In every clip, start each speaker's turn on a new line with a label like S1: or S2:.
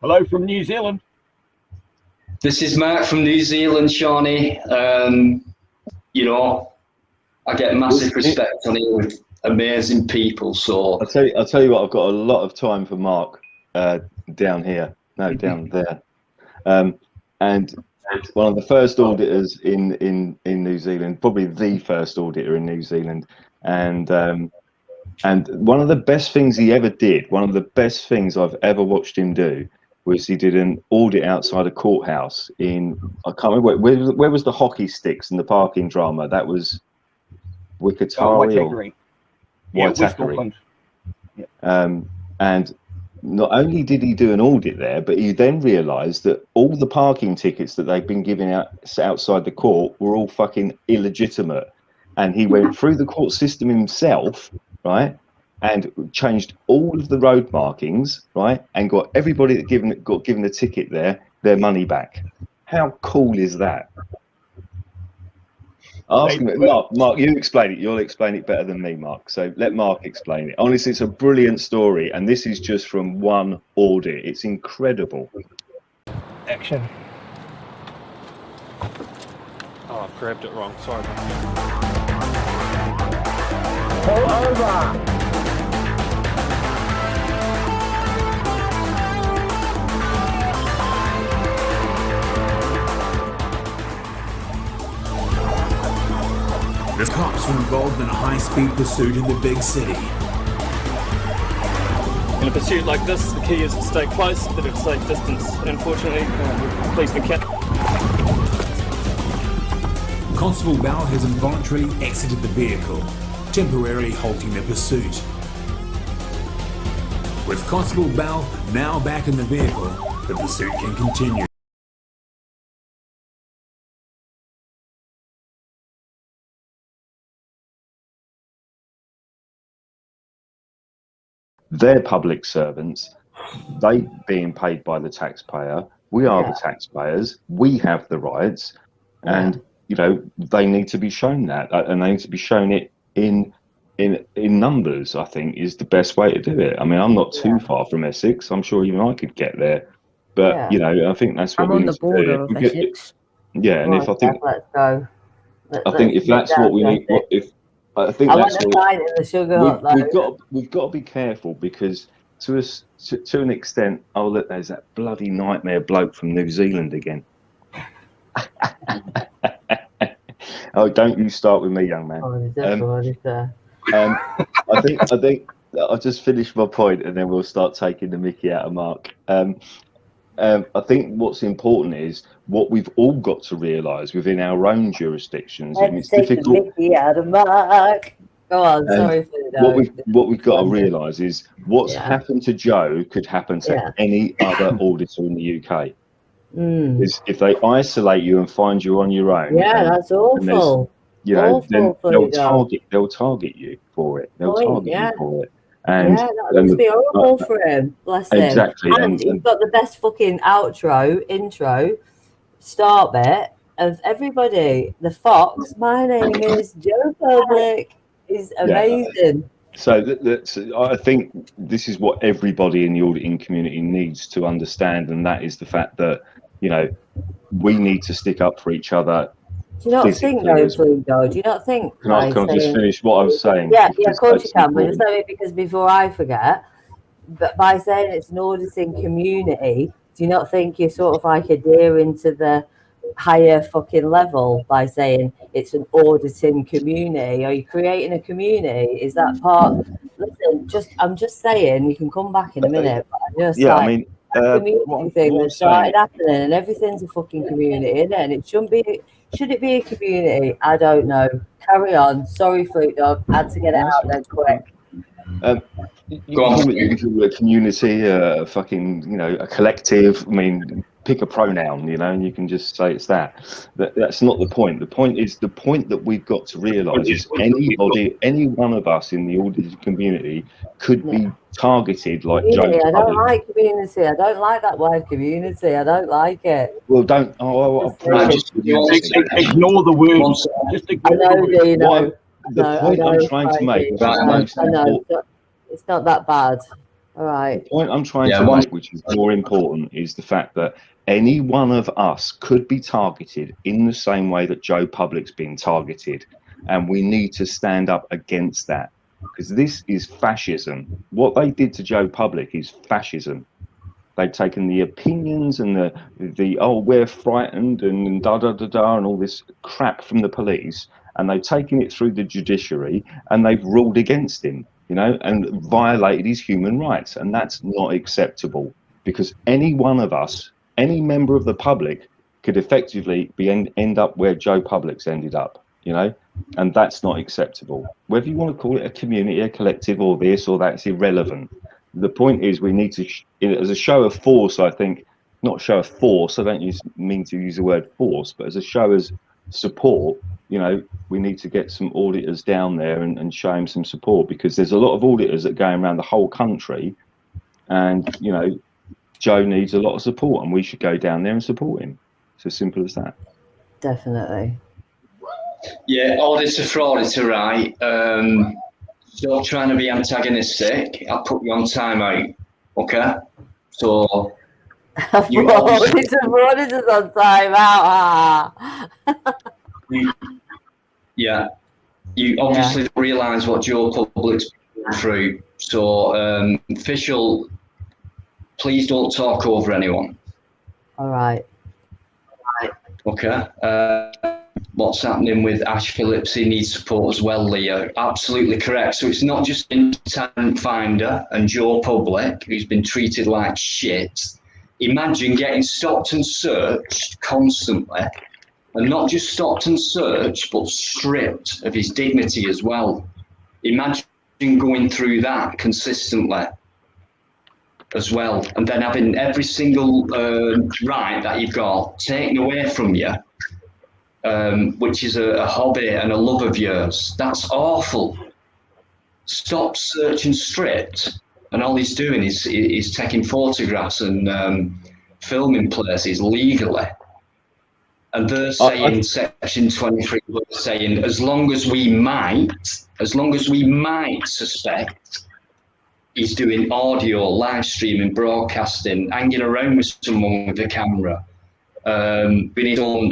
S1: Hello from New Zealand.
S2: This is Mark from New Zealand, Shawnee. You know, I get massive respect on here with amazing people. So
S3: I'll tell you what, I've got a lot of time for Mark down here. No, down there. And one of the first auditors in New Zealand, probably the first auditor in New Zealand, and one of the best things he ever did, one of the best things I've ever watched him do, was he did an audit outside a courthouse in, I can't remember, where was the hockey sticks and the parking drama? That was Waitakere. Waitakere. And not only did he do an audit there, but he then realised that all the parking tickets that they'd been giving out outside the court were all fucking illegitimate. And he went through the court system himself, right, and changed all of the road markings, right, and got everybody that got given a ticket there their money back. How cool is that? Ask him, Mark, you explain it. You'll explain it better than me, Mark. So let Mark explain it. Honestly, it's a brilliant story, and this is just from one audit. It's incredible.
S1: Action.
S4: Oh, I've grabbed it wrong. Sorry.
S1: Pull over.
S5: The cops were involved in a high-speed pursuit in the big city.
S4: In a pursuit like this, the key is to stay close, but at a safe distance. Unfortunately, policeman can't.
S5: Constable Bell has involuntarily exited the vehicle, temporarily halting the pursuit. With Constable Bell now back in the vehicle, the pursuit can continue.
S3: They're public servants. They being paid by the taxpayer. We are the taxpayers. We have the rights, and you know they need to be shown that, and they need to be shown it in numbers. I think is the best way to do it. I mean, I'm not too far from Essex. I'm sure even I could get there, but you know, I think that's what we need to do. I'm on the border of Essex. Yeah, and if I think
S6: let's go.
S3: I think if that's what we need, I think that's we've got to be careful, because to an extent, oh look, there's that bloody nightmare bloke from New Zealand again. Oh, don't you start with me, young man. I think I'll just finish my point and then we'll start taking the mickey out of Mark. I think what's important is what we've all got to realise within our own jurisdictions. And it's difficult.
S6: Go on, sorry for that.
S3: What we've got to realise is what's happened to Joe could happen to any other auditor in the UK. Is if they isolate you and find you on your own.
S6: Yeah, that's awful.
S3: You know, then they'll target you for it. They'll target you for it. And
S6: that must be horrible for him. Bless him.
S3: Exactly.
S6: And he's got the best fucking intro, start bit of everybody. The Fox, my name is Joe Public, is amazing.
S3: So I think this is what everybody in the auditing community needs to understand, and that is the fact that, you know, we need to stick up for each other.
S6: Do you not think, though, Flukedog? Do you not think?
S3: Can I just finish what I was saying?
S6: Yeah, of course you can. But just say it, because before I forget, but by saying it's an auditing community, do you not think you're sort of like adhering to the higher fucking level by saying it's an auditing community? Are you creating a community? Is that part? Listen, I'm just saying, you can come back in a minute. But I mean, community thing that started happening, and everything's a fucking community, isn't it? And it shouldn't be. Should it be a community? I don't know. Carry on. Sorry, Flukedog. Had to get it out there quick.
S3: You call it a community, fucking, you know, a collective. I mean, pick a pronoun, you know, and you can just say it's that. That's not the point. The point that we've got to realise is any one of us in the auditing community could be targeted like Joe.
S6: I don't like community. I don't like that word community. I don't like it.
S3: Well, don't.
S1: Just ignore the words. Just ignore the words.
S3: The point I'm trying to make.
S6: I know. It's not that bad. All right.
S3: The point I'm trying to make, which is more important, is the fact that any one of us could be targeted in the same way that Joe Public's been targeted. And we need to stand up against that, because this is fascism. What they did to Joe Public is fascism. They've taken the opinions and the oh, we're frightened and da da da da and all this crap from the police, and they've taken it through the judiciary and they've ruled against him, you know, and violated his human rights. And that's not acceptable, because any one of us, any member of the public, could effectively end up where Joe Public's ended up, you know, and that's not acceptable. Whether you want to call it a community, a collective, or this or that, it's irrelevant. The point is, we need to, as a show of force, I think, not show of force, I don't mean to use the word force, but as a show of support, you know, we need to get some auditors down there and show them some support, because there's a lot of auditors that are going around the whole country, and, you know, Joe needs a lot of support and we should go down there and support him. It's as simple as that.
S6: Definitely.
S2: Yeah, auditor for auditor, right? Stop trying to be antagonistic. I'll put you on timeout, okay? So you
S6: Auditors on time out.
S2: Yeah, you obviously realise what Joe Public's been through. So official, please don't talk over anyone.
S6: All right.
S2: Okay. What's happening with Ash Phillips? He needs support as well, Leah. Absolutely correct. So it's not just Talent Finder and Joe Public, who's been treated like shit. Imagine getting stopped and searched constantly, and not just stopped and searched, but stripped of his dignity as well. Imagine going through that consistently as well, and then having every single right that you've got taken away from you, which is a hobby and a love of yours. That's awful. Stop, search and stripped, and all he's doing is taking photographs and filming places legally. And they're saying, Section 23, they're saying, as long as we might suspect he's doing audio, live streaming, broadcasting, hanging around with someone with a camera, being on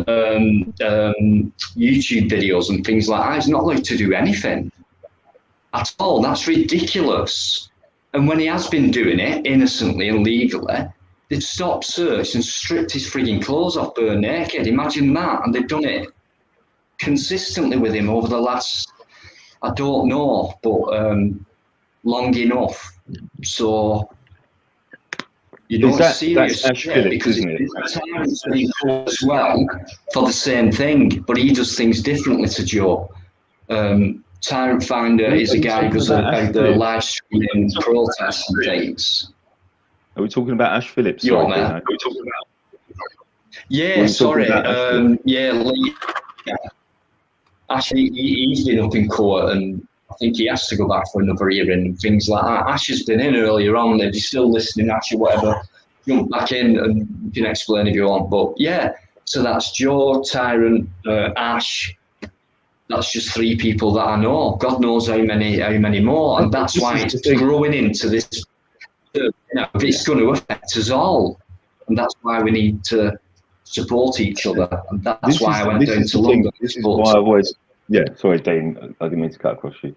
S2: YouTube videos and things like that. He's not allowed to do anything at all. That's ridiculous. And when he has been doing it innocently and legally, they've stopped, searched and stripped his frigging clothes off, bare naked. Imagine that. And they've done it consistently with him over the last, I don't know, but long enough. So, you know, it's serious shit, because it's been caught as well for the same thing, but he does things differently to Joe. Tyrant Finder is a guy who goes out there live streaming protests and things.
S3: Are we talking about Ash Phillips?
S2: You're man. Are we talking about? Yeah, sorry. Lee. Actually, he's been up in court, and I think he has to go back for another hearing and things like that. Ash has been in earlier on. If you're still listening, Ash, or whatever, jump back in and you can explain if you want. But yeah, so that's Joe, Tyrant, Ash. That's just 3 people that I know. God knows how many more, and that's why it's growing into this. You know, it's going to affect us all, and that's why we need to support each other. And that's why I went down to London.
S3: This is why I've always, sorry, Dean, I didn't mean to cut across you.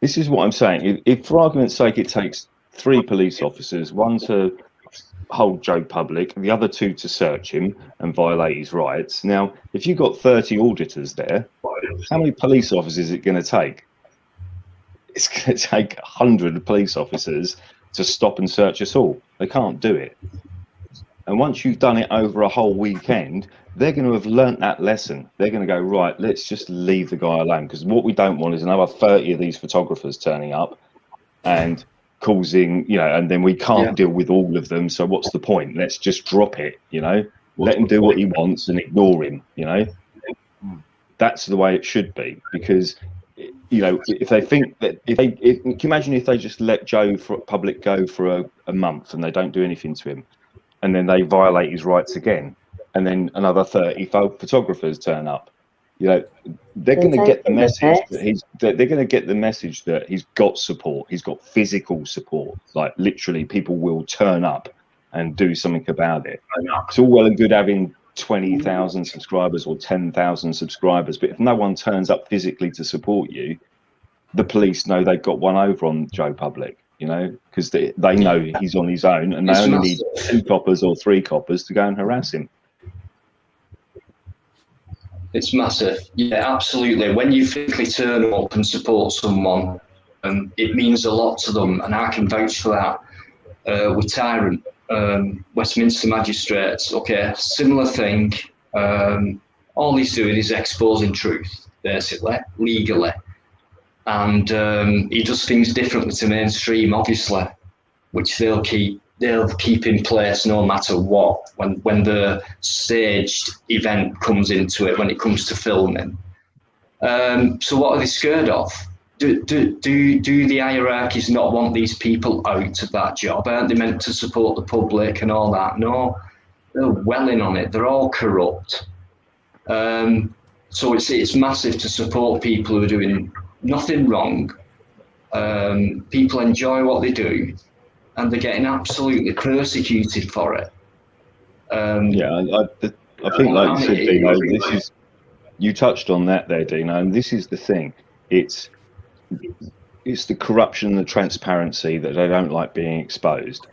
S3: This is what I'm saying. If for argument's sake, it takes 3 police officers, one to hold Joe Public, the other 2 to search him and violate his rights. Now, if you've got 30 auditors there, how many police officers is it going to take? It's going to take 100 police officers to stop and search us all. They can't do it. And once you've done it over a whole weekend, they're going to have learnt that lesson. They're going to go, right, let's just leave the guy alone, because what we don't want is another 30 of these photographers turning up and causing, you know, and then we can't deal with all of them. So what's the point? Let's just drop it, you know, let him do what he wants and ignore him, you know. That's the way it should be, because, you know, if they think that, can you imagine if they just let Joe Public go for a month and they don't do anything to him, and then they violate his rights again, and then another 30 photographers turn up. You know, they're going to
S6: They're
S3: get the
S6: taking the
S3: message
S6: piss.
S3: that they're going to get the message that he's got support. He's got physical support. Like literally, people will turn up and do something about it. It's all well and good having 20,000 subscribers or 10,000 subscribers, but if no one turns up physically to support you, the police know they've got one over on Joe Public. You know, because they know he's on his own, and they only need 2 coppers or 3 coppers to go and harass him.
S2: It's massive. Yeah, absolutely. When you physically turn up and support someone, it means a lot to them, and I can vouch for that. With Tyrant, Westminster magistrates, okay, similar thing. All he's doing is exposing truth, basically, legally. And he does things differently to mainstream, obviously, which they'll keep in place no matter what. When the staged event comes into it, when it comes to filming. So what are they scared of? Do the hierarchies not want these people out of that job? Aren't they meant to support the public and all that? No, they're well in on it. They're all corrupt. So it's massive to support people who are doing nothing wrong. People enjoy what they do, and they're getting absolutely persecuted for it.
S3: Yeah, I think, like you said, Dino, this is, you touched on that there, Dino, and this is the thing. It's the corruption and the transparency that they don't like being exposed.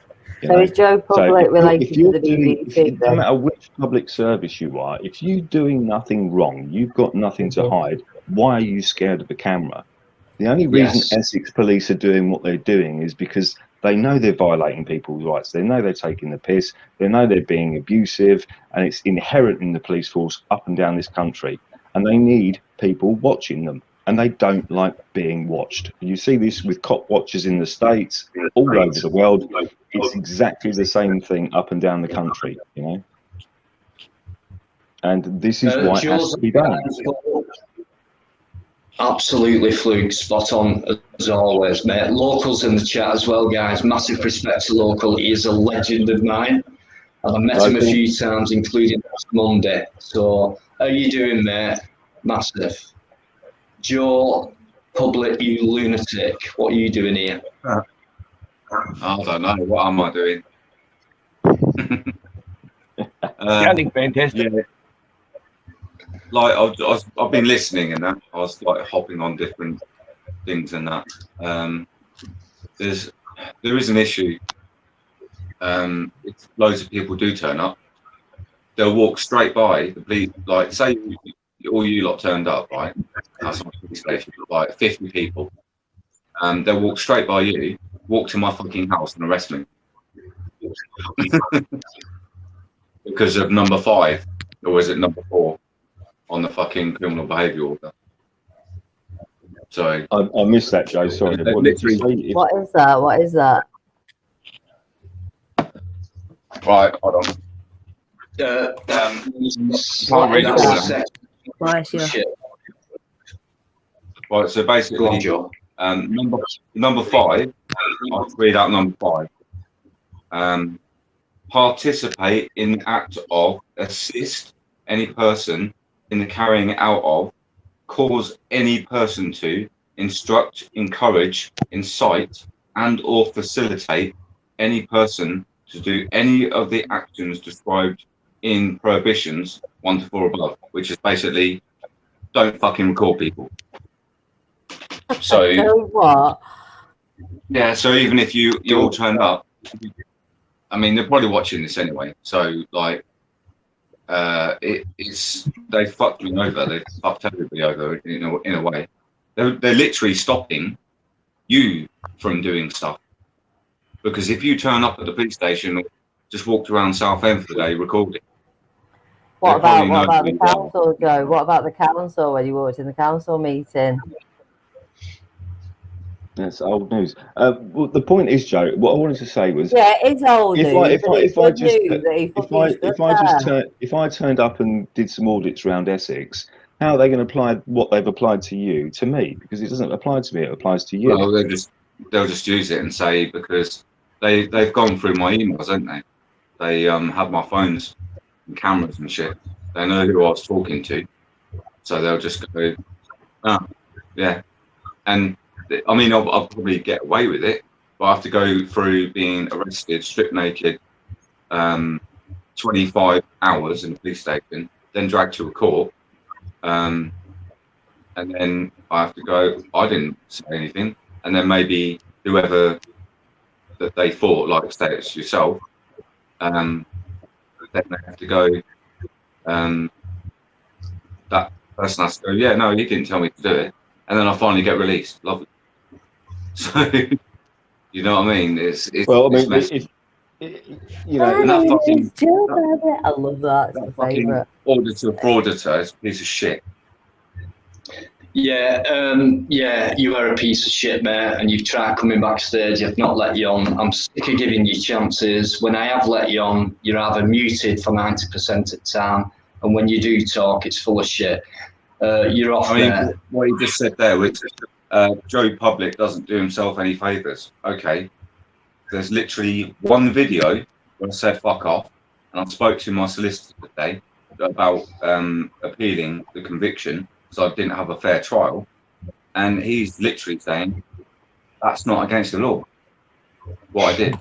S6: So is Joe Public related to the BBC?
S3: No matter which public service you are, if you're doing nothing wrong, you've got nothing to hide, why are you scared of the camera? The only reason Essex police are doing what they're doing is because they know they're violating people's rights. They know they're taking the piss. They know they're being abusive, and it's inherent in the police force up and down this country. And they need people watching them, and they don't like being watched. You see this with cop watchers in the States, all over the world. It's exactly the same thing up and down the country, you know. And this is why it has to be done.
S2: Absolutely, Fluke, spot on as always, mate. Local's in the chat as well, guys. Massive respect to Local. He is a legend of mine, and I've met him a few times, including last Monday. So, how you doing, mate? Massive. Joe Public, you lunatic. What are you doing here?
S7: I don't know. What am I doing?
S1: Sounding fantastic.
S7: Yeah. Like I've been listening and that. I was like hopping on different things and that. There is an issue. If loads of people do turn up, they'll walk straight by the police. Like say all you lot turned up, right? That's my police station. Like 50 people. They'll walk straight by you, walk to my fucking house and arrest me because of number 5, or is it number 4? On the fucking criminal behaviour order. Sorry.
S3: I missed that, Joe. Sorry.
S6: What is that? What is that?
S7: Right, hold on. Right, so basically, number 5, I'll read out number 5. Participate in the act of assist any person in the carrying out of, cause any person to, instruct, encourage, incite, and or facilitate any person to do any of the actions described in prohibitions 1 to 4 above, which is basically don't fucking record people. So
S6: what?
S7: Yeah, so even if you all turn up, I mean they're probably watching this anyway, so like they fucked me over. They fucked everybody over in a way. They're literally stopping you from doing stuff, because if you turn up at the police station or just walked around Southend for the day recording.
S6: What about the council, Joe? What about the council when you walked in the council meeting?
S3: That's old news. Well, the point is, Joe, what I wanted to say was,
S6: yeah, it's old news.
S3: If I turned up and did some audits around Essex, how are they going to apply what they've applied to you to me? Because it doesn't apply to me; it applies to you.
S7: Well, they'll just use it and say, because they've gone through my emails, haven't they? They have my phones and cameras and shit. They know who I was talking to. So they'll just go, oh, yeah. And I mean, I'll probably get away with it, but I have to go through being arrested, stripped naked, 25 hours in the police station, then dragged to a court. And then I have to go, I didn't say anything. And then maybe whoever that they thought, like say it's yourself, then they have to go, that person has to go, yeah, no, you didn't tell me to do it. And then I finally get released. Lovely. So, you know what I mean? It's
S3: well, I mean,
S7: it's
S3: you know,
S7: and that fucking,
S6: I love that. It's my favourite.
S7: auditor frauditor is a piece of shit.
S2: Yeah, yeah, you are a piece of shit, mate, and you've tried coming backstage, I've not let you on. I'm sick of giving you chances. When I have let you on, you're either muted for 90% of the time, and when you do talk, it's full of shit. You're off there.
S7: What he just said there, which Joe Public doesn't do himself any favours. Okay, there's literally one video where I said fuck off, and I spoke to my solicitor today about appealing the conviction, so I didn't have a fair trial, and he's literally saying that's not against the law what I did.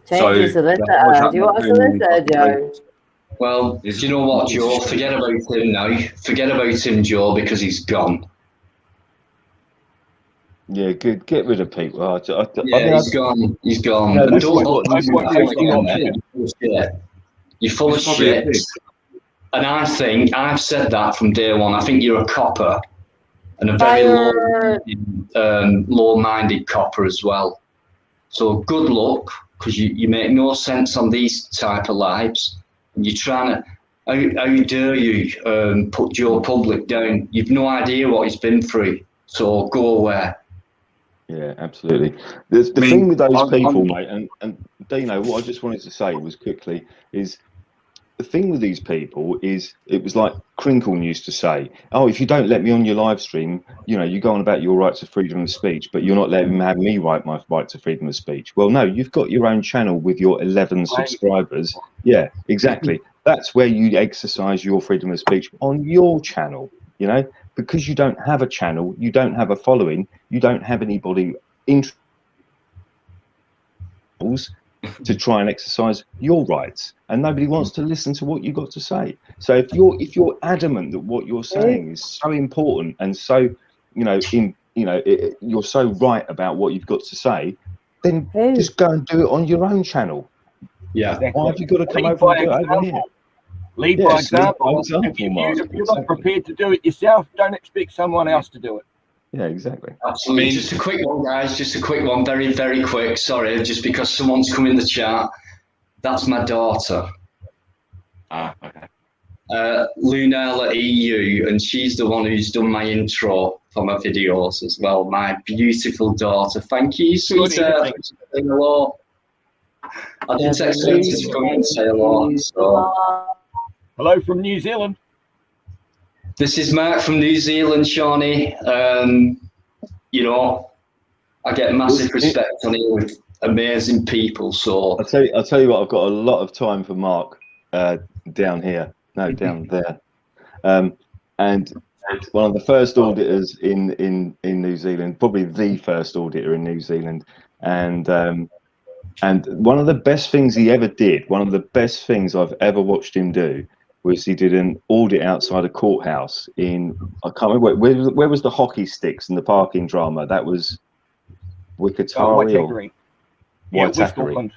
S6: Change your solicitor. Do you want a solicitor, Joe?
S2: Well, do you know what, Joe? Forget about him now. Forget about him, Joe, because he's gone.
S3: yeah, good. Get rid of people.
S2: Yeah, he's gone. He's gone.
S3: No,
S2: And
S3: this is
S2: don't you're full of shit. And I think I've said that from day one. I think you're a copper, and a very low-minded copper as well. So good luck, because you make no sense on these type of lives. And you're trying to, how dare you put Joe Public down? You've no idea what he's been through. So go away.
S3: Yeah, absolutely. The thing with those people, mate, and Dino, what I just wanted to say was quickly is, the thing with these people is, it was like Crinkle used to say, oh, if you don't let me on your live stream, you know, you go on about your rights of freedom of speech, but you're not letting have me write my right to freedom of speech. Well, no, you've got your own channel with your 11 subscribers. Yeah, exactly. That's where you exercise your freedom of speech, on your channel, you know, because you don't have a channel, you don't have a following, you don't have anybody interested to try and exercise your rights, and nobody wants to listen to what you got to say. So if you're adamant that what you're saying is so important and so, you know, you're so right about what you've got to say, then just go and do it on your own channel.
S2: Yeah.
S3: Why have you got to come over and do it over here?
S1: Lead by example. If you're not prepared to do it yourself, don't expect someone else to do it.
S3: Yeah, exactly.
S2: Absolutely. Just a quick one, guys. Just a quick one. Very, very quick. Sorry, just because someone's come in the chat. That's my daughter.
S7: Okay.
S2: Lunella EU, and she's the one who's done my intro for my videos as well. My beautiful daughter. Thank you, sweetheart. Hello. I didn't expect you to come in and say hello. So.
S1: Hello from New Zealand.
S2: This is Mark from New Zealand, Shawnee. You know, I get massive respect on here with amazing people. So
S3: I'll tell you what, I've got a lot of time for Mark down here. No, down there. And one of the first auditors in New Zealand, probably the first auditor in New Zealand, and one of the best things he ever did, one of the best things I've ever watched him do, was he did an audit outside a courthouse in, I can't remember, where was the hockey sticks and the parking drama? That was Waitakere or Waitakere.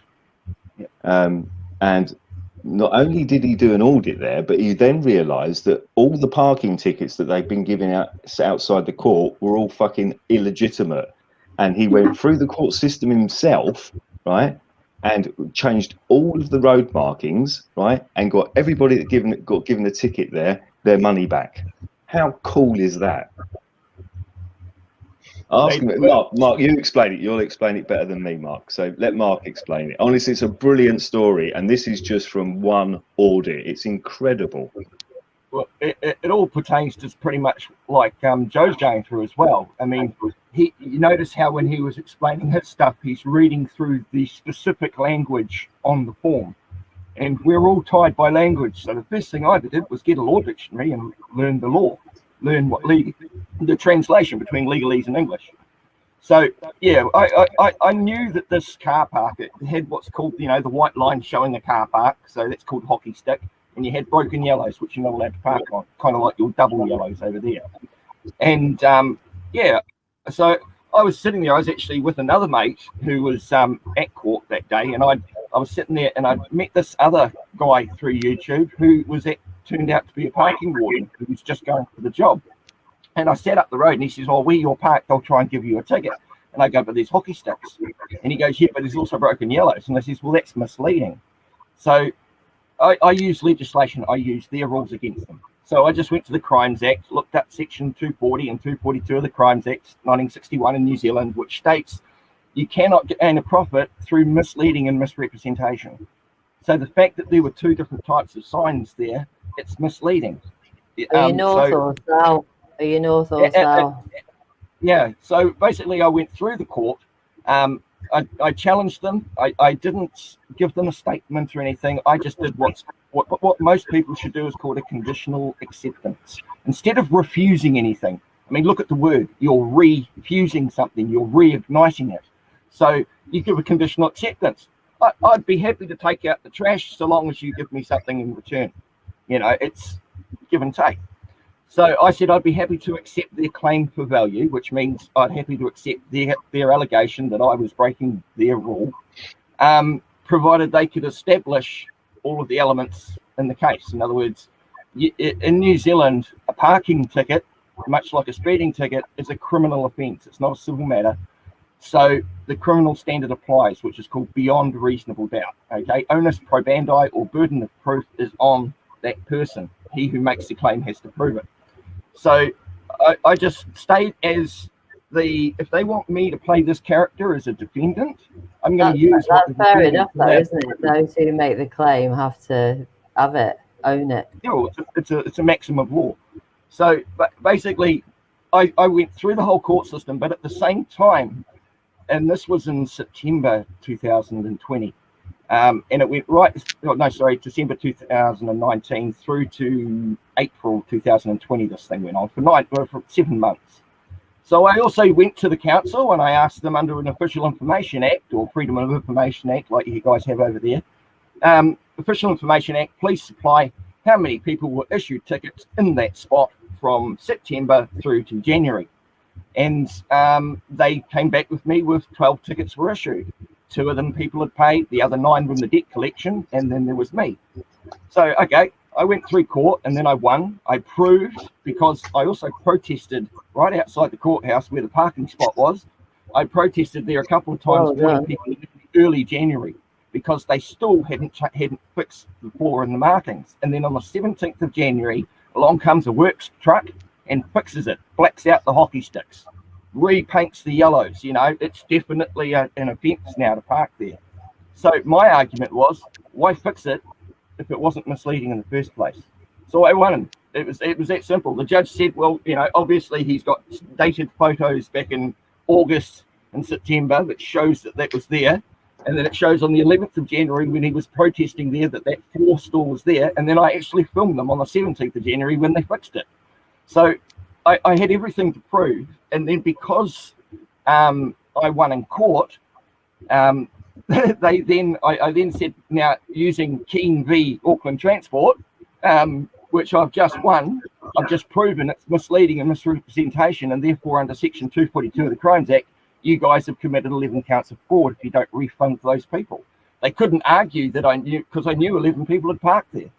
S1: Yeah.
S3: And not only did he do an audit there, but he then realised that all the parking tickets that they'd been giving out outside the court were all fucking illegitimate. And he went through the court system himself, right, and changed all of the road markings, right, and got everybody that got given the ticket there their money back. How cool is that? Ask him, Mark, you explain it. You'll explain it better than me, Mark. So let Mark explain it. Honestly, it's a brilliant story, and this is just from one audit. It's incredible.
S1: Well, it all pertains to pretty much like Joe's going through as well. I mean, you notice how when he was explaining his stuff, he's reading through the specific language on the form. And we're all tied by language. So the first thing I did was get a law dictionary and learn the law. learn what the translation between legalese and English. So yeah, I knew that this car park, it had what's called, you know, the white line showing a car park, so that's called hockey stick, and you had broken yellows, which you're not allowed to park on, kind of like your double yellows over there. And yeah, so I was sitting there. I was actually with another mate who was at court that day, and I was sitting there, and I met this other guy through YouTube who turned out to be a parking warden who was just going for the job. And I sat up the road, and he says, "Oh, where you're parked, I'll try and give you a ticket." And I go, "But there's hockey sticks." And he goes, "Yeah, but there's also broken yellows." And I says, "Well, that's misleading." So I use legislation. I use their rules against them. So I just went to the Crimes Act, looked up section 240 and 242 of the Crimes Act 1961 in New Zealand, which states you cannot gain a profit through misleading and misrepresentation. So the fact that there were two different types of signs there, it's misleading.
S6: Are you north or south? Are you north or south?
S1: Yeah, so basically I went through the court. I challenged them. I didn't give them a statement or anything. I just did what most people should do, is called a conditional acceptance. Instead of refusing anything, I mean, look at the word. You're refusing something. You're reigniting it. So you give a conditional acceptance. I'd be happy to take out the trash so long as you give me something in return. You know, it's give and take. So I said I'd be happy to accept their claim for value, which means I'd happy to accept their allegation that I was breaking their rule, provided they could establish all of the elements in the case. In other words, in New Zealand, a parking ticket, much like a speeding ticket, is a criminal offence. It's not a civil matter. So the criminal standard applies, which is called beyond reasonable doubt. Okay, onus probandi, or burden of proof, is on that person. He who makes the claim has to prove it. So I just stayed as if they want me to play this character as a defendant, I'm going to use.
S6: That's fair enough, though, isn't it? Those who make the claim have to have it, own it.
S1: Yeah, well, it's a maxim of law. So, but basically, I went through the whole court system, but at the same time, and this was in September 2020, and it went December 2019 through to April 2020. This thing went on for 7 months. So I also went to the council and I asked them, under an Official Information Act, or Freedom of Information Act, like you guys have over there, Official Information Act, please supply how many people were issued tickets in that spot from September through to January. And they came back with me with 12 tickets were issued. 2 of them people had paid, the other 9 were in the debt collection, and then there was me. So, okay, I went through court and then I won. I proved, because I also protested right outside the courthouse where the parking spot was. I protested there a couple of times, people in early January, because they still hadn't fixed the floor and the markings. And then on the 17th of January, along comes a works truck and fixes it, blacks out the hockey sticks, repaints the yellows. You know, it's definitely an offence now to park there. So my argument was, why fix it if it wasn't misleading in the first place? So I won. It was that simple. The judge said, well, you know, obviously he's got dated photos back in August and September that shows that was there. And then it shows on the 11th of January when he was protesting there that floor store was there. And then I actually filmed them on the 17th of January when they fixed it. So I had everything to prove. And then because I won in court, I then said, now using Keen v Auckland Transport, which I've just won, I've just proven it's misleading and misrepresentation, and therefore under section 242 of the Crimes Act, you guys have committed 11 counts of fraud if you don't refund those people. They couldn't argue that I knew, because I knew 11 people had parked there.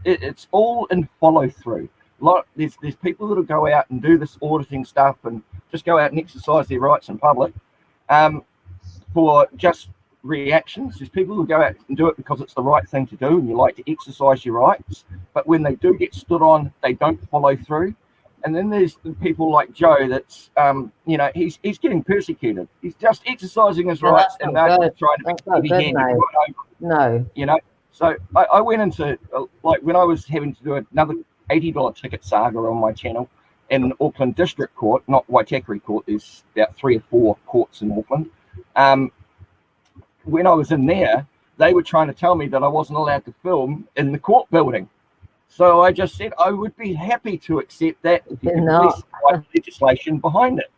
S1: It's all in follow through. There's people that'll go out and do this auditing stuff and just go out and exercise their rights in public for just reactions. There's people who go out and do it because it's the right thing to do and you like to exercise your rights, but when they do get stood on, they don't follow through. And then there's the people like Joe that's you know, he's getting persecuted. He's just exercising his rights, and they're trying to be heavy-handed right over.
S6: No,
S1: you know. So I went into like when I was having to do another $80 ticket saga on my channel in Auckland District Court, not Waitakere Court. There's about 3 or 4 courts in Auckland. When I was in there, they were trying to tell me that I wasn't allowed to film in the court building. So I just said I would be happy to accept that if you could please write legislation behind it.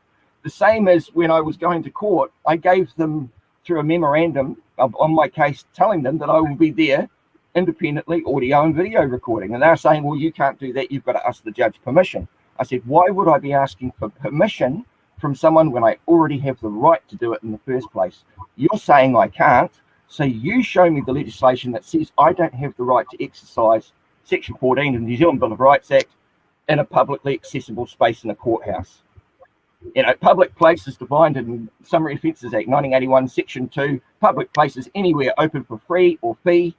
S1: The same as when I was going to court, I gave them through a memorandum on my case, telling them that I will be there independently, audio and video recording. And they're saying, well, you can't do that. You've got to ask the judge permission. I said, why would I be asking for permission from someone when I already have the right to do it in the first place? You're saying I can't. So you show me the legislation that says I don't have the right to exercise Section 14 of the New Zealand Bill of Rights Act in a publicly accessible space in a courthouse. You know, public places defined in Summary Offences Act 1981, Section 2, public places anywhere open for free or fee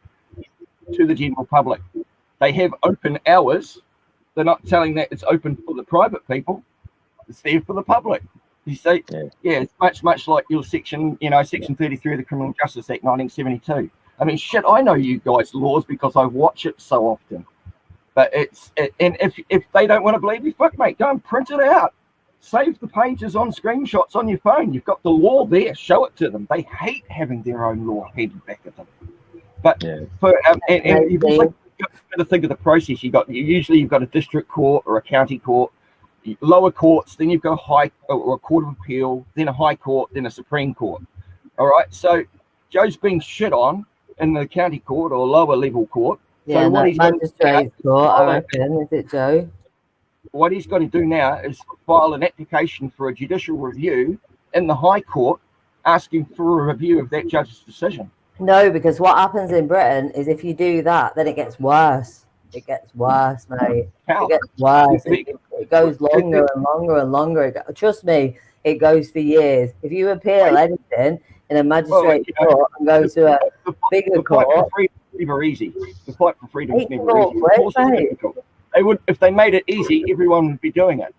S1: to the general public. They have open hours. They're not telling that it's open for the private people. It's there for the public. You say, yeah, it's much like your section, you know, Section 33 of the Criminal Justice Act 1972. I mean, shit, I know you guys' laws because I watch it so often. But and if they don't want to believe me, fuck, mate, go and print it out. Save the pages on screenshots on your phone. You've got the law there. Show it to them. They hate having their own law handed back at them. But and you've also got to think of the process. You've got a district court or a county court, lower courts, then you've got a high or a court of appeal, then a high court, then a Supreme Court. All right. So Joe's been shit on in the county court or lower level court.
S6: Yeah,
S1: so what he's
S6: magistrate's court, I reckon, is it, Joe?
S1: What he's got to do now is file an application for a judicial review in the High Court, asking for a review of that judge's decision.
S6: No, because what happens in Britain is if you do that, then it gets worse. It gets worse, mate.
S1: How?
S6: It gets worse. It goes longer and longer and longer. Trust me, it goes for years. If you appeal anything in a magistrate court and go to a bigger court,
S1: never easy. The fight for freedom is never easy. Of course it's difficult. They would, if they made it easy, everyone would be doing it.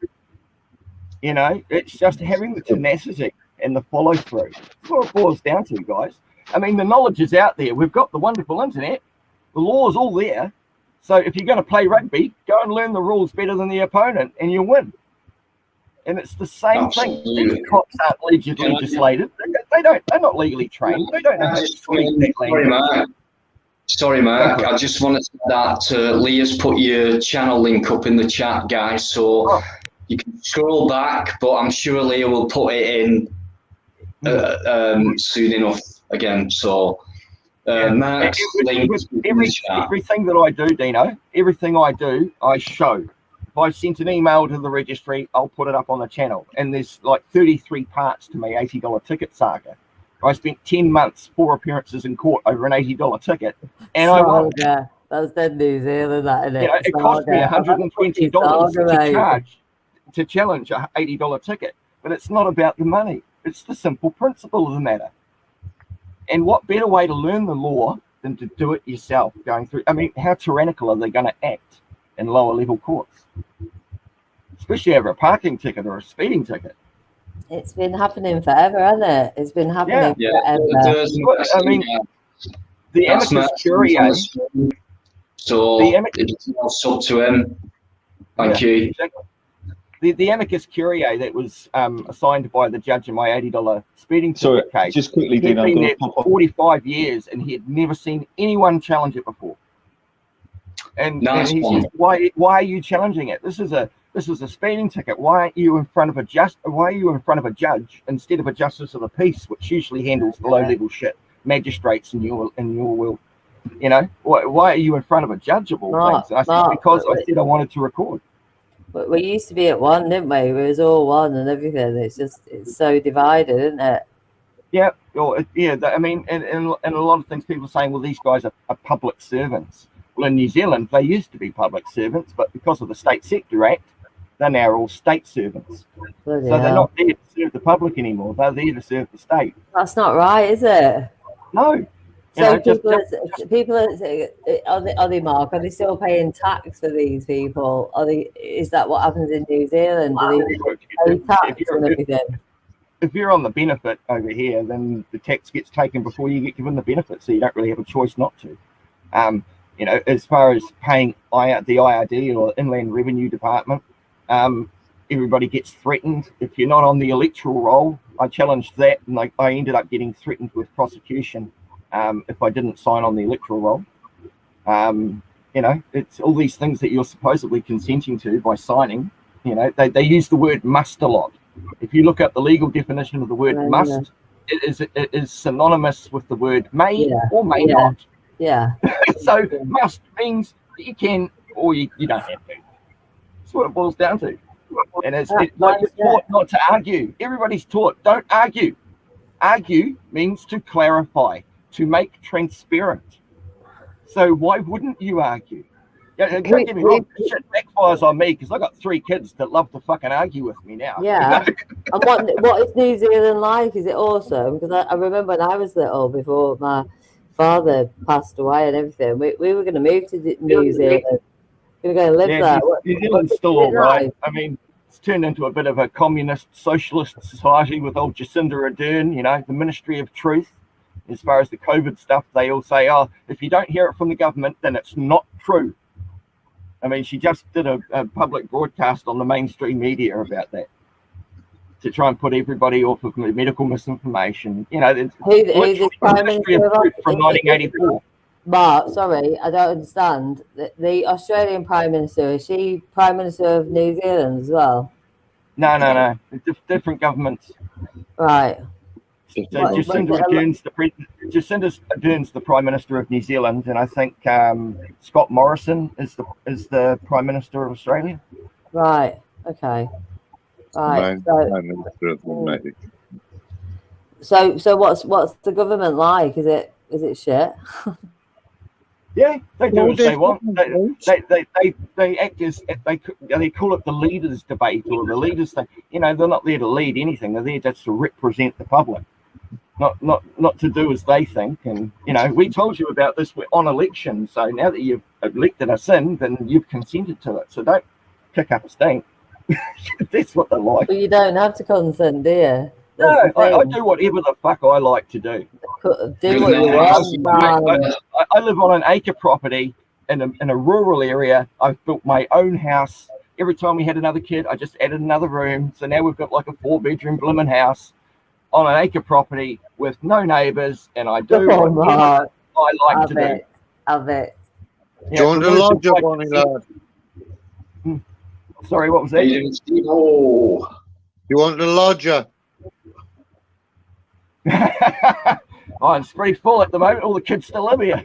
S1: You know, it's just having the tenacity and the follow through. That's what it boils down to, guys. I mean, the knowledge is out there. We've got the wonderful internet. The law is all there. So if you're going to play rugby, go and learn the rules better than the opponent, and you'll win. And it's the same thing. These cops aren't legislated. They're not legally trained. They don't know how to speak that language.
S2: Sorry, Mark. I just wanted to say that Leah's put your channel link up in the chat, guys. So you can scroll back, but I'm sure Leah will put it in soon enough again. So Mark's link
S1: everything that I do, Dino, everything I do, I show. If I sent an email to the registry, I'll put it up on the channel. And there's like 33 parts to my $80 ticket saga. I spent 10 months, 4 appearances in court over an $80 ticket, and I won.
S6: That's the New Zealand, that, isn't it?
S1: You know, it cost me $120 to challenge an $80 ticket, but it's not about the money. It's the simple principle of the matter. And what better way to learn the law than to do it yourself? Going through, I mean, how tyrannical are they going to act in lower level courts, especially over a parking ticket or a speeding ticket?
S6: It's been happening forever, hasn't it? It's been happening forever.
S1: I mean, the amicus curiae.
S2: So it's up to him. Thank you.
S1: Exactly. The amicus curiae that was assigned by the judge in my $80 speeding ticket case.
S3: Just quickly, Deano,
S1: he'd been there for 45 years, and he had never seen anyone challenge it before. And he says, "Why are you challenging it? This is a speeding ticket. Why aren't you in front of a judge instead of a justice of the peace, which usually handles the low level shit, magistrates in your will? You know, why are you in front of a judge of all things?" And I said, because I said I wanted to record.
S6: But we used to be at one, didn't we? It was all one and everything. It's so divided, isn't it?
S1: Yeah, I mean, and a lot of things people are saying, well, these guys are public servants. Well, in New Zealand, they used to be public servants, but because of the State Sector Act, they're now all state servants. So they're not there to serve the public anymore. They're there to serve the state.
S6: That's not right, is it?
S1: No.
S6: So people are they, Mark? Are they still paying tax for these people? Is that what happens in New Zealand? Do they pay tax and everything?
S1: If you're on the benefit over here, then the tax gets taken before you get given the benefit, so you don't really have a choice not to. You know, as far as paying the IRD or Inland Revenue Department, everybody gets threatened. If you're not on the electoral roll, I challenged that, and I ended up getting threatened with prosecution if I didn't sign on the electoral roll. You know, it's all these things that you're supposedly consenting to by signing. You know, they use the word must a lot. If you look up the legal definition of the word must, it is synonymous with the word may or may not.
S6: Yeah.
S1: So must means that you can or you don't have to. That's what it boils down to. And it's like you're taught not to argue. Everybody's taught don't argue. Argue means to clarify, to make transparent. So why wouldn't you argue? Yeah, don't get me wrong, shit backfires on me because I got 3 kids that love to fucking argue with me now.
S6: Yeah. And what is New Zealand like? Is it awesome? Because I remember when I was little, before my father passed away and everything, we were going to move to New Zealand. We were going to live there.
S1: New Zealand's still all right. I mean, it's turned into a bit of a communist socialist society with old Jacinda Ardern, you know, the Ministry of Truth. As far as the COVID stuff, they all say, oh, if you don't hear it from the government, then it's not true. I mean, she just did a public broadcast on the mainstream media about that to try and put everybody off of medical misinformation. You know, who's
S6: the Prime Minister
S1: from 1984.
S6: Mark, sorry, I don't understand. The Australian Prime Minister, is she Prime Minister of New Zealand as well?
S1: No. Different governments.
S6: Right.
S1: So Jacinda Ardern's the Prime Minister of New Zealand, and I think Scott Morrison is the Prime Minister of Australia.
S6: Right. Okay. Right. So what's the government like? Is it shit?
S1: Yeah, they do as they want. They act as they call it the leaders' debate or the leaders. You know, they're not there to lead anything. They're there just to represent the public. Not to do as they think. And you know, we told you about this on election. So now that you've elected us in, then you've consented to it. So don't kick up a stink. That's what they're like.
S6: But you don't have to consent, do you?
S1: No, I do whatever the fuck I like to do.
S6: Do what you want.
S1: I live on an acre property in a rural area. I've built my own house. Every time we had another kid, I just added another room. So now we've got like a 4-bedroom blooming house on an acre property with no neighbours, and I do what I like to do.
S6: I bet.
S8: Do you want a lodger, Bonnie lad?
S1: Sorry, what was that?
S8: Oh, you want a lodger?
S1: Oh, it's pretty full at the moment. All the kids still live here.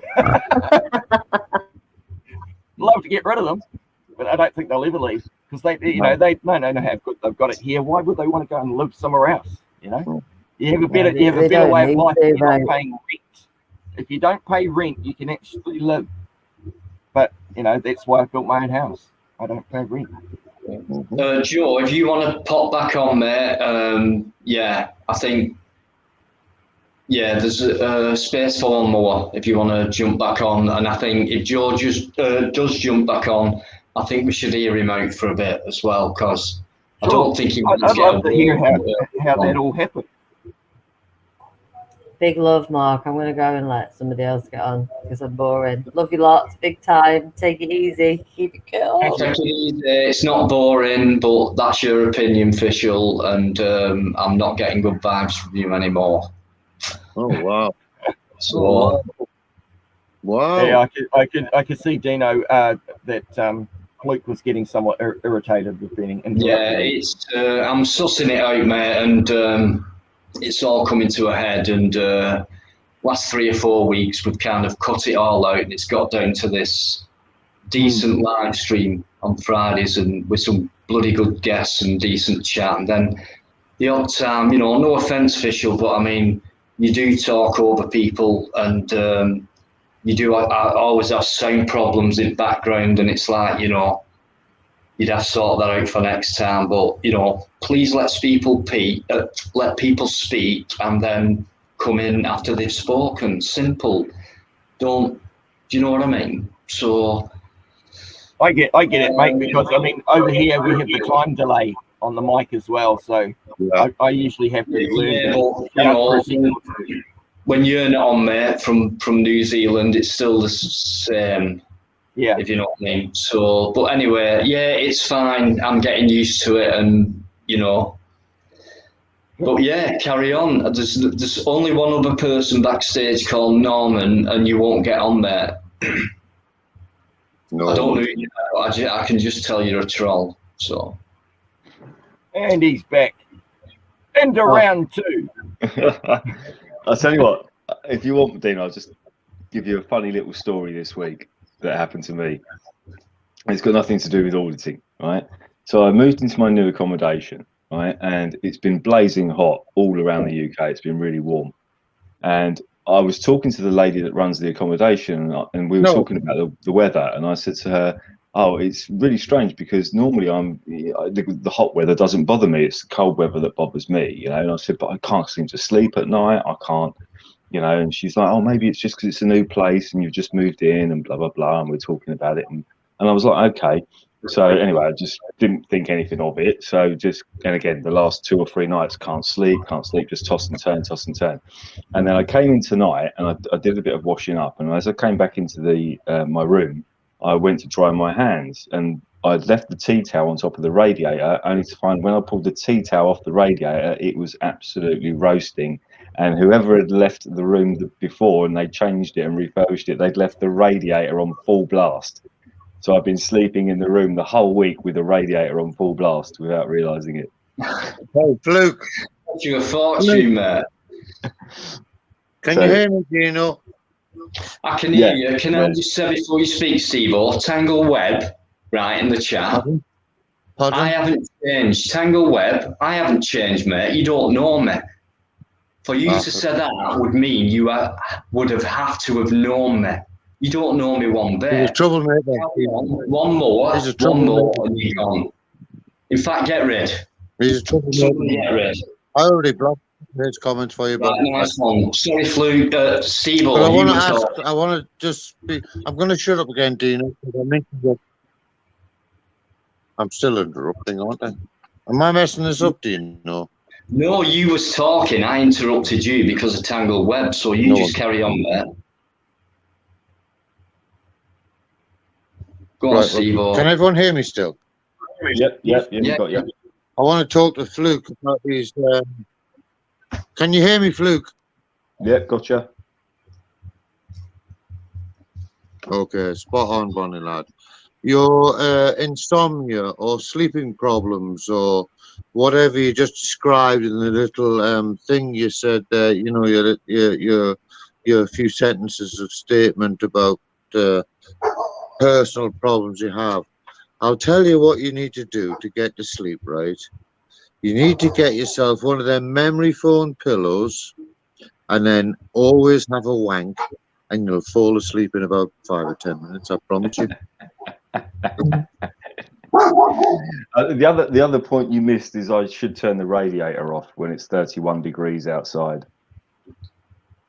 S1: Love to get rid of them, but I don't think they'll ever leave because they know how good they've got it here. Why would they want to go and live somewhere else? You know, you have a better way of life. You're not paying rent. If you don't pay rent, you can actually live. But you know, that's why I built my own house. I don't pay rent.
S2: Joe, if you want to pop back on there, I think. Yeah, there's a space for one more if you want to jump back on. And I think if George does jump back on, I think we should hear him out for a bit as well, because I don't think he wants
S1: to get hear how that all happened.
S6: Big love, Mark. I'm going to go and let somebody else get on because I'm boring. Love you lots. Big time. Take it easy. Keep it cool.
S2: Take it easy. It's not boring, but that's your opinion, official. And I'm not getting good vibes from you anymore.
S8: Oh wow!
S2: So,
S8: wow!
S1: Yeah, I could see Deano that Luke was getting somewhat irritated with being interrupted.
S2: Yeah, it's I'm sussing it out, mate, and it's all coming to a head. And last 3 or 4 weeks, we've kind of cut it all out, and it's got down to this decent live stream on Fridays, and with some bloody good guests and decent chat, and then the odd time, you know, no offence, official, but I mean. You do talk over people, and you do always have sound problems in background, and it's like, you know, you'd have to sort that out for next time. But you know, please let people speak, and then come in after they've spoken. Simple. Do you know what I mean? So
S1: I get it, mate. Because I mean, over here we have the time delay on the mic as well, so I usually have to learn.
S2: When you're not on, mate, from New Zealand, it's still the same.
S1: Yeah,
S2: if you know what I mean. So, but anyway, yeah, it's fine. I'm getting used to it, and you know. But yeah, carry on. There's only one other person backstage called Norman, and you won't get on there.
S8: No.
S2: I don't know you, but I can just tell you're a troll. So.
S1: And he's back. Into round 2.
S3: I'll tell you what, if you want, Dean, I'll just give you a funny little story this week that happened to me. It's got nothing to do with auditing, right? So I moved into my new accommodation, right? And it's been blazing hot all around the UK. It's been really warm. And I was talking to the lady that runs the accommodation, and we were talking about the weather. And I said to her, oh, it's really strange because normally the hot weather doesn't bother me. It's the cold weather that bothers me, you know. And I said, but I can't seem to sleep at night. I can't, you know. And she's like, oh, maybe it's just because it's a new place and you've just moved in and blah, blah, blah. And we're talking about it. And I was like, okay. So anyway, I just didn't think anything of it. So and again, the last 2 or 3 nights, can't sleep, just toss and turn. And then I came in tonight and I did a bit of washing up. And as I came back into my room, I went to dry my hands, and I'd left the tea towel on top of the radiator, only to find when I pulled the tea towel off the radiator, it was absolutely roasting. And whoever had left the room before and they changed it and refurbished it, they'd left the radiator on full blast. So I've been sleeping in the room the whole week with the radiator on full blast without realising it.
S8: Hey, Fluke.
S2: You're a fortune, mate.
S8: Can you hear me, Deano?
S2: I can hear you. Can I just say before you speak, Steve, Tangle Web, right, in the chat.
S8: Pardon?
S2: I haven't changed. Tangle Web, I haven't changed, mate. You don't know me. For you to say that would mean you would have to have known me. You don't know me one bit.
S8: He's a troublemaker.
S2: One more, and you're gone. In fact, get rid.
S8: He's a troublemaker.
S2: Get rid.
S8: I already blocked his comments for you, but
S2: nice one. Sorry, Fluke. Steve,
S8: I want to ask. I want to just speak. I'm going to shut up again, Deano. I mentioned that I'm still interrupting, aren't I? Am I messing this up, Deano?
S2: No, you was talking. I interrupted you because of Tangled Web, so you just carry on there. Go on, Steve.
S8: Can everyone hear me still?
S3: Yep, got you.
S8: I want to talk to Fluke about these. Can you hear me, Fluke?
S3: Yep, gotcha.
S8: Okay, spot on, Bonnie lad. Your insomnia or sleeping problems or whatever you just described in the little thing you said there, you know, your few sentences of statement about personal problems you have. I'll tell you what you need to do to get to sleep, right? You need to get yourself one of them memory foam pillows and then always have a wank and you'll fall asleep in about 5 or 10 minutes, I promise you.
S3: The other point you missed is I should turn the radiator off when it's 31 degrees outside.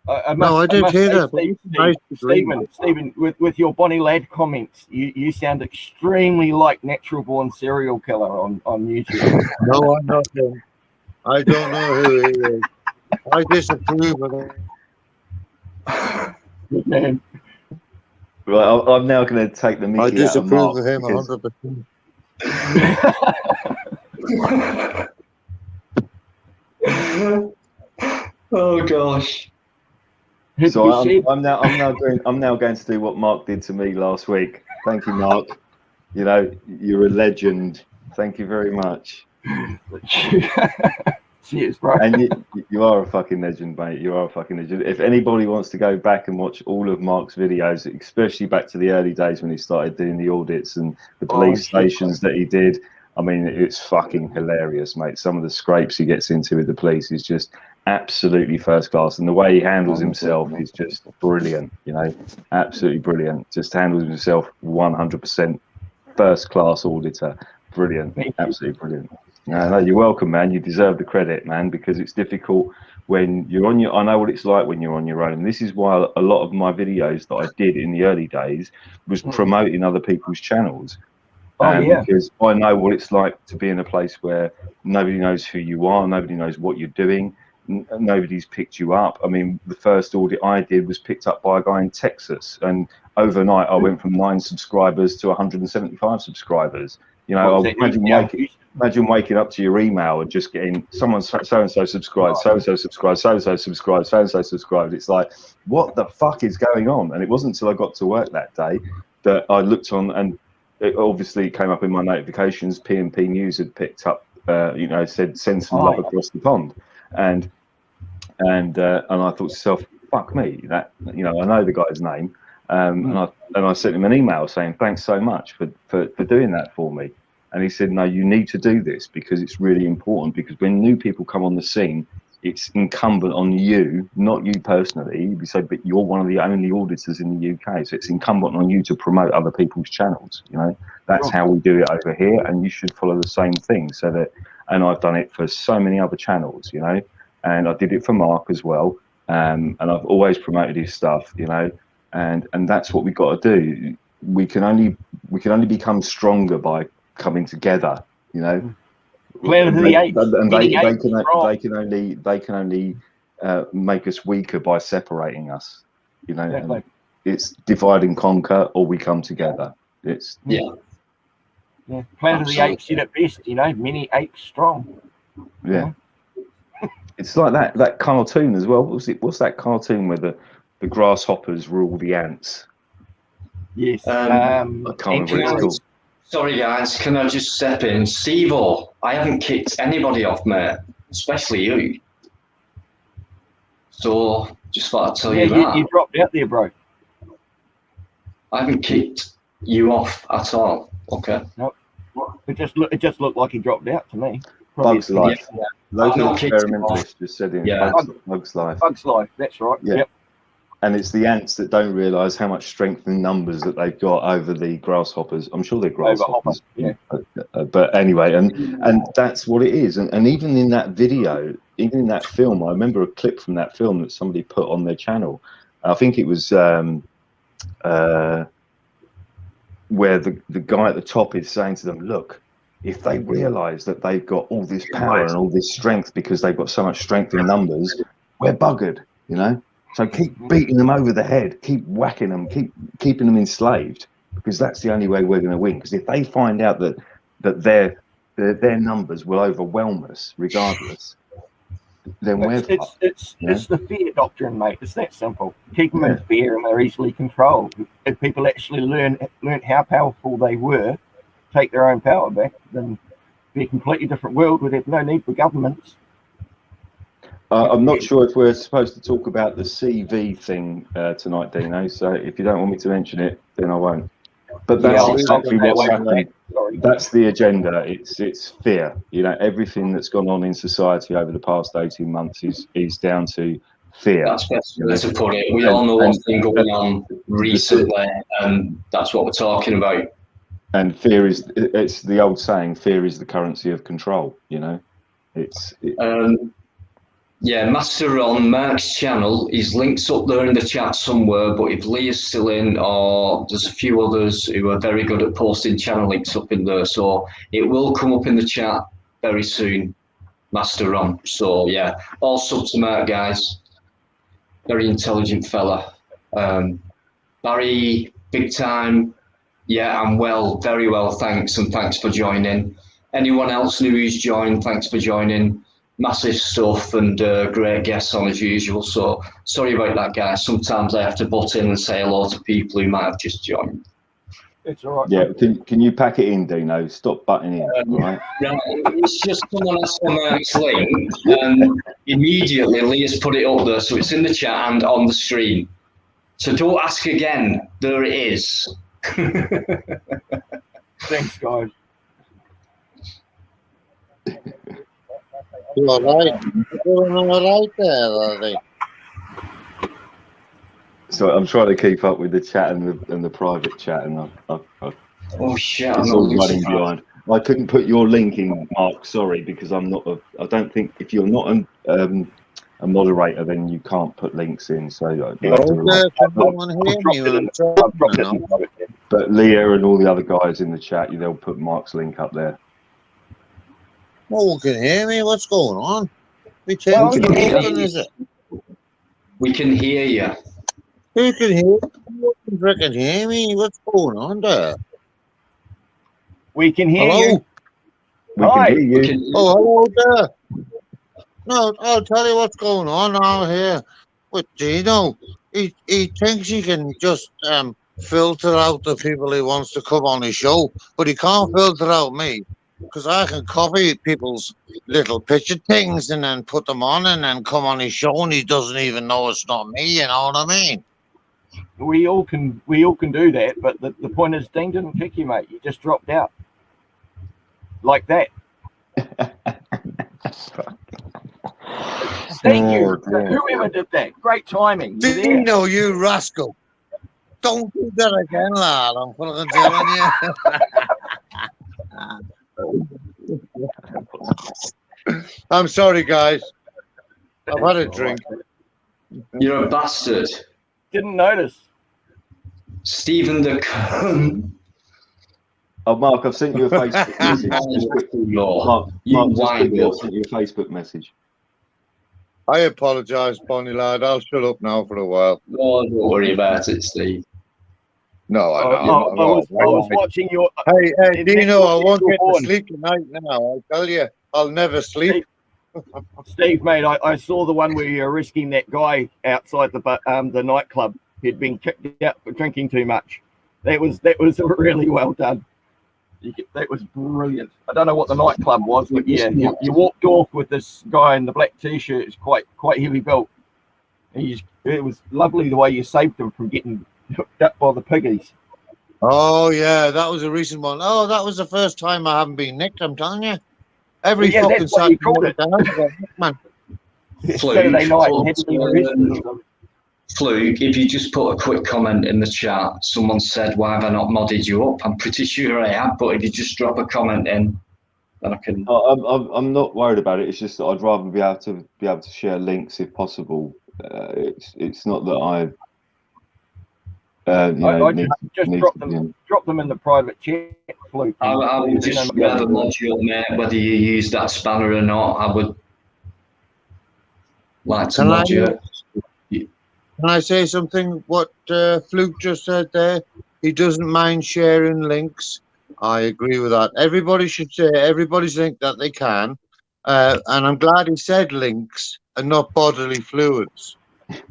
S8: I didn't hear that.
S1: Stephen, with your Bonnie Lad comments, you sound extremely like Natural Born Serial Killer on YouTube.
S8: No, I'm not him. I don't know who he is. I disapprove of it.
S1: Good man.
S3: Right, I'm now going to take the Mickey
S8: I disapprove
S3: out
S8: of him
S3: because...
S8: 100%.
S2: Oh gosh.
S3: So I'm now going to do what Mark did to me last week. Thank you, Mark. You know, you're a legend. Thank you very much.
S1: Cheers, bro.
S3: And you are a fucking legend, mate. You are a fucking legend. If anybody wants to go back and watch all of Mark's videos, especially back to the early days when he started doing the audits and the police stations that he did, I mean, it's fucking hilarious, mate. Some of the scrapes he gets into with the police is just absolutely first class, and the way he handles himself is just brilliant. You know, absolutely brilliant. Just handles himself 100% first class auditor. Brilliant, absolutely brilliant. No, you're welcome, man. You deserve the credit, man, because it's difficult when you're on your. I know what it's like when you're on your own, and this is why a lot of my videos that I did in the early days was promoting other people's channels. Because I know what it's like to be in a place where nobody knows who you are, nobody knows what you're doing, nobody's picked you up. I mean, the first audit I did was picked up by a guy in Texas, and overnight I went from 9 subscribers to 175 subscribers. You know, imagine waking up to your email and just getting someone so-and-so subscribed, so-and-so subscribed, so-and-so subscribed, so-and-so subscribed. It's like, what the fuck is going on? And it wasn't until I got to work that day that I looked on, and it obviously came up in my notifications. P&P News had picked up, you know, said send some love across the pond, and I thought to myself, fuck me, that, you know, I know the guy's name, and I sent him an email saying thanks so much for doing that for me, and he said, no, you need to do this because it's really important, because when new people come on the scene, it's incumbent on you, not you personally, but you're one of the only auditors in the UK, so it's incumbent on you to promote other people's channels. You know, that's how we do it over here, and you should follow the same thing. So that, and I've done it for so many other channels, you know, and I did it for Mark as well, and I've always promoted his stuff, you know, and that's what we got to do. We can only become stronger by coming they can only make us weaker by separating us, you know.
S1: Exactly.
S3: And it's divide and conquer, or we come together. It's
S1: Planet of the Apes did it best, you know, many apes strong.
S3: Yeah. It's like that cartoon as well. What's that cartoon where the grasshoppers rule the ants?
S1: Yes.
S3: I can't remember what it's called.
S2: Sorry guys, can I just step in? Stevo, I haven't kicked anybody off, mate, especially you. So just thought I'd tell you that.
S1: You dropped out there, bro.
S2: I haven't kicked you off at all. Okay.
S1: Nope. It just looked like he dropped out to me.
S3: Bugs Life.
S2: Yeah.
S3: Local experimentalist just said it.
S2: Yeah.
S3: Bugs Life.
S1: Bugs Life. That's right.
S3: Yeah.
S1: Yep.
S3: And it's the ants that don't realise how much strength and numbers that they've got over the grasshoppers. I'm sure they're grasshoppers.
S1: Yeah.
S3: But anyway, and that's what it is. And even in that video, even in that film, I remember a clip from that film that somebody put on their channel. I think it was where the guy at the top is saying to them, look, if they realise that they've got all this power and all this strength because they've got so much strength in numbers, we're buggered, you know? So keep beating them over the head, keep whacking them, keep keeping them enslaved, because that's the only way we're going to win. Because if they find out that their numbers will overwhelm us regardless, then
S1: it's the fear doctrine, mate. It's that simple. Keep them in fear, and they're easily controlled. If people actually learn how powerful they were, take their own power back, then it'd be a completely different world. We'd have no need for governments.
S3: I'm not sure if we're supposed to talk about the CV thing tonight, Deano. So if you don't want me to mention it, then I won't. But that's exactly what's happened. That's the agenda. It's fear. You know, everything that's gone on in society over the past 18 months is down to fear.
S2: That's best way to put it. We all know what's been going on recently, and that's what we're talking about.
S3: And fear it's the old saying, fear is the currency of control, you know.
S2: Yeah, Master on Mark's channel, his link's up there in the chat somewhere, but if Lee is still in, or there's a few others who are very good at posting channel links up in there, so it will come up in the chat very soon, Master on. So yeah, all sub to Mark, guys. Very intelligent fella. Barry, big time. Yeah, I'm well, very well, thanks, and thanks for joining. Anyone else new who's joined, thanks for joining. Massive stuff and great guests on as usual. So sorry about that, guys. Sometimes I have to butt in and say hello to people who might have just joined.
S1: It's all right.
S3: Yeah, can you pack it in, Deano? Stop butting in, right?
S2: Yeah, it's just someone asked for Mark's link, and immediately Leah's put it up there, so it's in the chat and on the stream. So don't ask again. There it is.
S1: Thanks, guys.
S8: You all right? You're all right there, are they?
S3: So I'm trying to keep up with the chat and the private chat, and
S2: Oh shit!
S3: it's all running behind. I couldn't put your link in, Mark. Sorry, because I'm not. I don't think if you're not a moderator, then you can't put links in. So but Leah and all the other guys in the chat, they'll put Mark's link up there.
S8: No one can hear me. What's going on? Which end is it?
S2: We can hear you.
S8: Who can hear me? No one can hear me. What's going on there?
S1: We can hear you.
S3: We can hear you.
S8: Oh, hello there. No, I'll tell you what's going on out here with Deano. He thinks he can just filter out the people he wants to come on his show, but he can't filter out me because I can copy people's little picture things and then put them on and then come on his show and he doesn't even know it's not me. You know what I mean?
S1: We all can do that, but the point is, Dean didn't kick you, mate. You just dropped out like that. Thank you, whoever did that. Great timing.
S8: Deano, you rascal! Don't do that again, lad. I'm fucking telling you. I'm sorry, guys. I've had a drink.
S2: You're a bastard.
S1: Didn't notice.
S2: Stephen the cunt.
S3: Oh, Mark, I've sent you a Facebook message. Mark, I've sent you a Facebook message.
S8: I apologise, Bonnie lad. I'll shut up now for a while.
S2: Oh, don't worry about it, Steve.
S8: No, I
S1: was watching your.
S8: Hey, Deano, I won't get to sleep tonight now. I tell you, I'll never sleep.
S1: Steve, mate, I saw the one where you're risking that guy outside the nightclub. He'd been kicked out for drinking too much. That was really well done. That was brilliant. I don't know what the nightclub was, but yeah, you walked off with this guy in the black t-shirt. It's quite heavy built. And it was lovely the way you saved him from getting hooked up by the piggies.
S8: Oh yeah, that was a recent one. Oh, that was the first time I haven't been nicked. I'm telling you. Every fucking Saturday man.
S1: Saturday night.
S2: Fluke, if you just put a quick comment in the chat, someone said, "Why have I not modded you up?" I'm pretty sure I have, but if you just drop a comment in, then I can.
S3: I'm not worried about it. It's just that I'd rather be able to share links if possible. It's not that I
S1: drop them in the private chat, Fluke.
S2: I would just rather mod you up, mate, whether you use that spanner or not. I would like to mod you.
S8: Can I say something? What Fluke just said there? He doesn't mind sharing links. I agree with that. Everybody should share everybody's link that they can. And I'm glad he said links and not bodily fluids.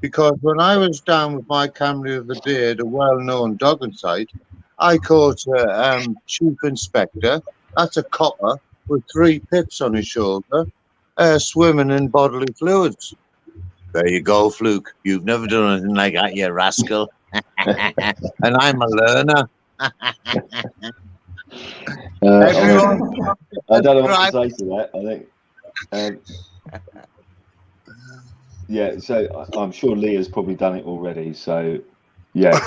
S8: Because when I was down with my Camry of the day at a well-known dogging site, I caught a chief inspector, that's a copper, with 3 pips on his shoulder, swimming in bodily fluids. There you go, Fluke. You've never done anything like that, you rascal. And I'm a learner.
S3: I don't know what to say to that. I think, yeah. So I'm sure Leah's probably done it already. So yeah,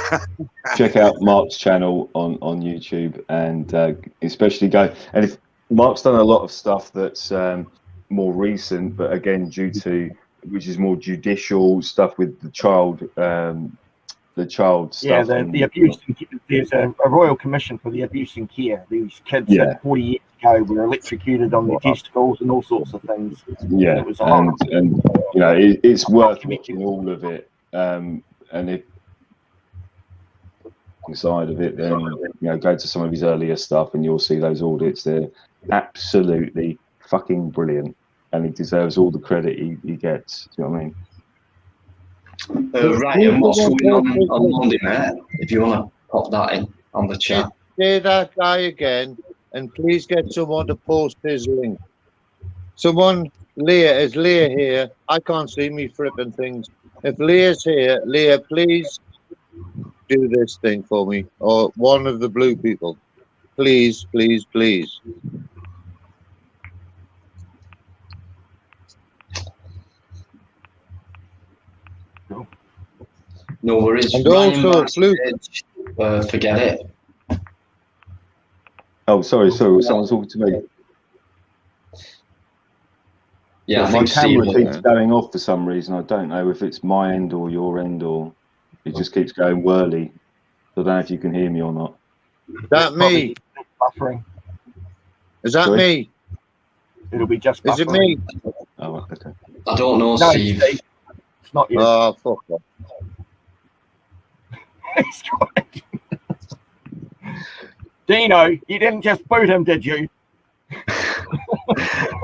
S3: check out Mark's channel on YouTube, and especially go. And if Mark's done a lot of stuff that's more recent, but again, which is more judicial stuff with the child stuff.
S1: Yeah, the abuse. There's a Royal Commission for the Abuse and Care. These kids that 40 years ago were electrocuted on their testicles and all sorts of things.
S3: Yeah, it was and you know it's worth watching all of it. And if inside of it, then go to some of his earlier stuff, and you'll see those audits. They're absolutely fucking brilliant. And he deserves all the credit he gets. Do you know what I mean?
S2: Right, and what's going on Monday, mate? If you want to pop that in on the chat.
S8: Say that guy again, and please get someone to post his link. Someone, Leah, is Leah here? I can't see me flipping things. If Leah's here, Leah, please do this thing for me, or one of the blue people. Please, please, please.
S2: No worries.
S8: And also, Fluke.
S2: Forget it.
S3: Oh, sorry. Someone's talking to me.
S2: Yeah,
S3: my camera keeps going off for some reason. I don't know if it's my end or your end, or it just keeps going whirly. So I don't know if you can hear me or not.
S8: Is that me?
S1: Buffering.
S8: Is that me?
S1: It'll be just buffering.
S8: Is it me?
S3: Oh, okay.
S2: I don't know,
S1: no,
S2: Steve.
S1: It's not you.
S8: Oh, fuck off.
S1: Deano, you didn't just boot him, did you?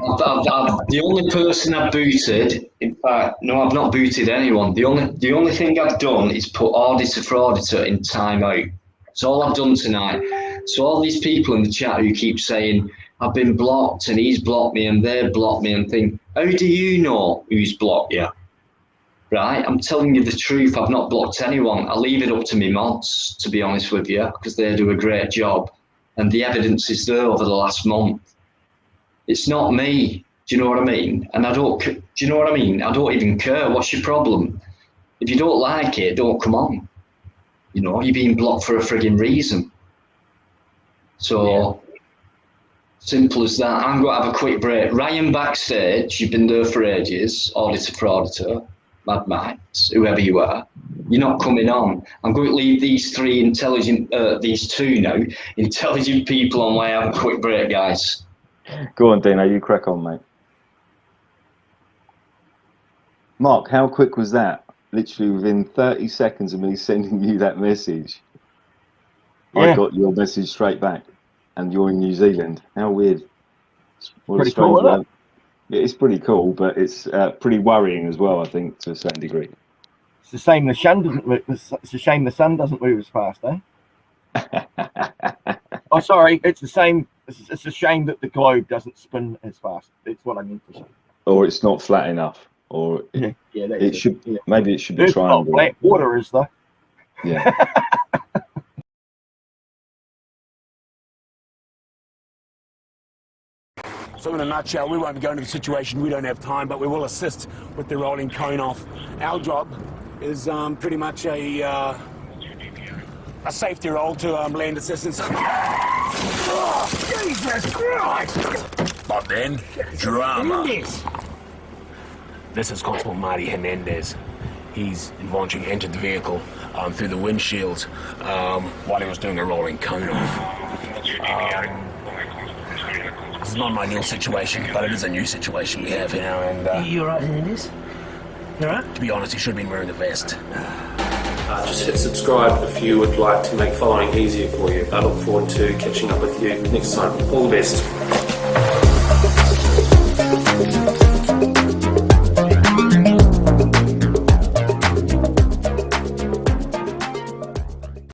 S2: The only person I've booted, in fact, no, I've not booted anyone. The only thing I've done is put auditor for auditor in timeout. That's all I've done tonight. So all these people in the chat who keep saying, I've been blocked and he's blocked me and they've blocked me and think, how do you know who's blocked you? Right? I'm telling you the truth. I've not blocked anyone. I leave it up to me mods, to be honest with you, because they do a great job. And the evidence is there over the last month. It's not me. Do you know what I mean? And I don't, do you know what I mean? I don't even care. What's your problem? If you don't like it, don't come on. You know, you're being blocked for a frigging reason. So, simple as that. I'm going to have a quick break. Ryan backstage, you've been there for ages, auditor for auditor, Mad Max, whoever you are. You're not coming on. I'm going to leave these two now, intelligent people on way. Have a quick break, guys.
S3: Go on, Deano, you crack on, mate. Mark, how quick was that? Literally within 30 seconds of me sending you that message, I got your message straight back, and you're in New Zealand. How weird. What
S1: pretty cool, isn't it?
S3: It's pretty cool, but it's pretty worrying as well, I think, to a certain degree.
S1: It's the same. The sun doesn't move. It's a shame the sun doesn't move as fast, eh? Oh, sorry. It's the same. It's a shame that the globe doesn't spin as fast. It's what I mean to say.
S3: Or it's not flat enough, or it should. Yeah. Maybe it should be triangle.
S1: Flat water is though.
S3: Yeah.
S5: So in a nutshell, we won't be going into the situation. We don't have time, but we will assist with the rolling cone off. Our job is pretty much a safety role to lend assistance. Oh, Jesus Christ! But then, drama. This is Constable Marty Hernandez. He's involuntarily entered the vehicle through the windshield while he was doing a rolling cone off. This is not an ideal situation, but it is a new situation we have here, and...
S9: You alright, Hernandez? You alright?
S5: To be honest, he should have been wearing the vest.
S10: Just hit subscribe if you would like to make following easier for you. I look forward to catching up with you next time. All the best.